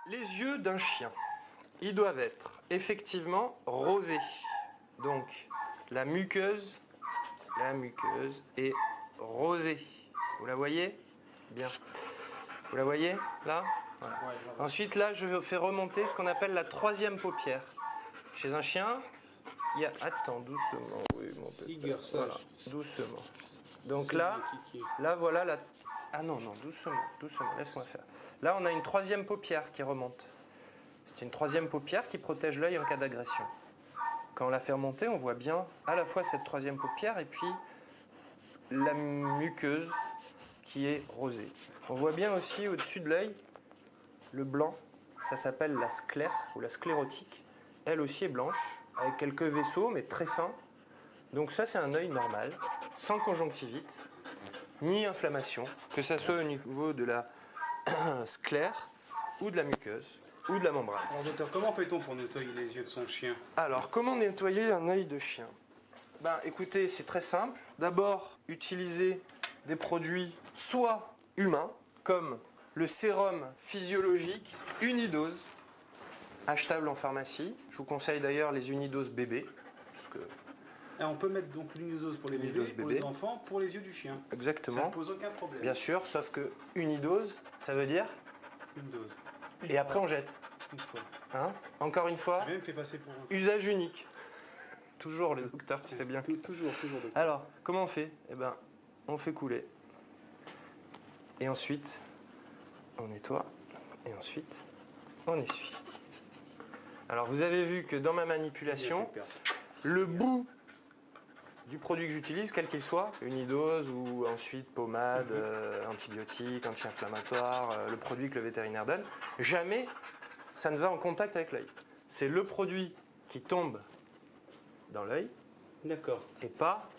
Les yeux d'un chien, ils doivent être effectivement rosés. Donc, la muqueuse est rosée. Vous la voyez? Bien. Vous la voyez, là? Voilà. Ouais, Ensuite, là, je fais remonter ce qu'on appelle la troisième paupière. Chez un chien, il y a... Attends, doucement. Oui, mon pépère. Igor, sage. Voilà, doucement. Donc là, voilà la... Ah non, non, doucement, laisse-moi faire. Là, on a une troisième paupière qui remonte. C'est une troisième paupière qui protège l'œil en cas d'agression. Quand on la fait remonter, on voit bien à la fois cette troisième paupière et puis la muqueuse qui est rosée. On voit bien aussi au-dessus de l'œil le blanc, ça s'appelle la sclère ou la sclérotique. Elle aussi est blanche, avec quelques vaisseaux, mais très fins. Donc ça, c'est un œil normal, sans conjonctivite, ni inflammation, que ça soit au niveau de la sclère ou de la muqueuse ou de la membrane. Alors docteur, comment fait-on pour nettoyer les yeux de son chien? Alors, comment nettoyer un œil de chien? Ben, écoutez, c'est très simple. D'abord, utilisez des produits soit humains, comme le sérum physiologique Unidose, achetable en pharmacie. Je vous conseille d'ailleurs les Unidose bébés. Parce que... Et on peut mettre donc l'unidose pour les bébés, pour les enfants, pour les yeux du chien. Exactement. Ça ne pose aucun problème. Bien sûr, sauf que Unidose, ça veut dire une dose. Et après on jette. Une fois. Hein? Encore une fois, Ça même fait passer pour usage unique. Toujours les docteurs, c'est bien. Toujours, docteur. Alors, comment on fait? Eh ben, on fait couler. Et ensuite, on nettoie. Et ensuite, on essuie. Alors, vous avez vu que dans ma manipulation, le bout du produit que j'utilise, quel qu'il soit, Unidose ou ensuite pommade, antibiotique, anti-inflammatoire, le produit que le vétérinaire donne, jamais ça ne va en contact avec l'œil. C'est le produit qui tombe dans l'œil. D'accord. Et pas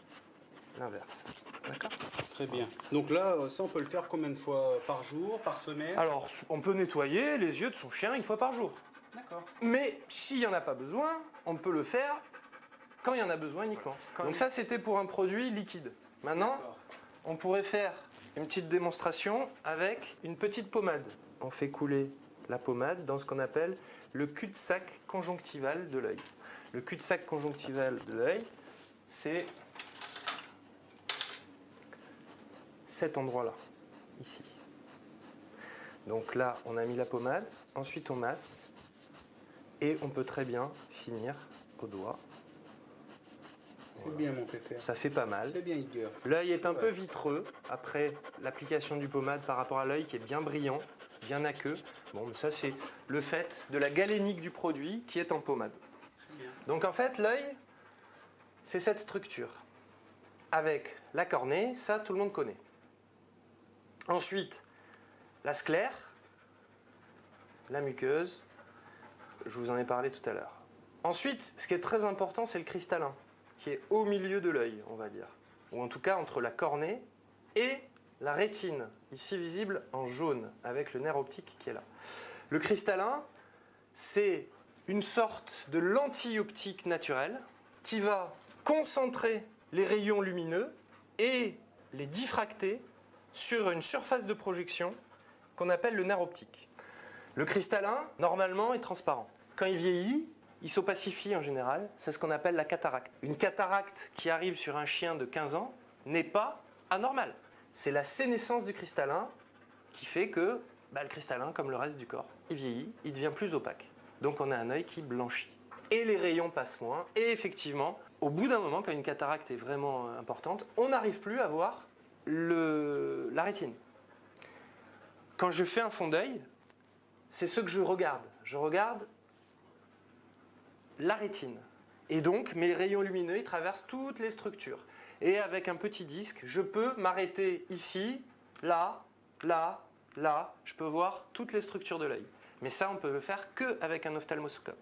l'inverse. D'accord? Très bien. Donc là, ça, on peut le faire combien de fois par jour, par semaine? Alors, on peut nettoyer les yeux de son chien une fois par jour. D'accord. Mais s'il n'y en a pas besoin, on peut le faire quand il y en a besoin uniquement. Donc ça, c'était pour un produit liquide. Maintenant, on pourrait faire une petite démonstration avec une petite pommade. On fait couler la pommade dans ce qu'on appelle le cul-de-sac conjonctival de l'œil. Le cul-de-sac conjonctival de l'œil, c'est cet endroit-là, ici. Donc là, on a mis la pommade, ensuite on masse, et on peut très bien finir au doigt. C'est bien, mon pépère. Ça fait pas mal. C'est bien, Igor. L'œil est un peu vitreux après l'application du pommade par rapport à l'œil qui est bien brillant, bien aqueux. Bon, ça c'est le fait de la galénique du produit qui est en pommade. Donc en fait, l'œil, c'est cette structure. Avec la cornée, ça tout le monde connaît. Ensuite, la sclère, la muqueuse, je vous en ai parlé tout à l'heure. Ensuite, ce qui est très important, c'est le cristallin, qui est au milieu de l'œil, on va dire. Ou en tout cas entre la cornée et la rétine, ici visible en jaune, avec le nerf optique qui est là. Le cristallin, c'est une sorte de lentille optique naturelle qui va concentrer les rayons lumineux et les diffracter sur une surface de projection qu'on appelle le nerf optique. Le cristallin, normalement, est transparent. Quand il vieillit, il s'opacifie en général, c'est ce qu'on appelle la cataracte. Une cataracte qui arrive sur un chien de 15 ans n'est pas anormale. C'est la sénescence du cristallin qui fait que le cristallin, comme le reste du corps, il vieillit, il devient plus opaque. Donc on a un œil qui blanchit. Et les rayons passent moins. Et effectivement, au bout d'un moment, quand une cataracte est vraiment importante, on n'arrive plus à voir la rétine. Quand je fais un fond d'œil, c'est ce que je regarde. Je regarde la rétine. Et donc, mes rayons lumineux, ils traversent toutes les structures. Et avec un petit disque, je peux m'arrêter ici, là, là, là. Je peux voir toutes les structures de l'œil. Mais ça, on peut le faire qu'avec un ophtalmoscope.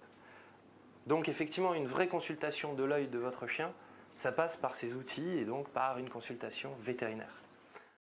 Donc, effectivement, une vraie consultation de l'œil de votre chien, ça passe par ces outils et donc par une consultation vétérinaire.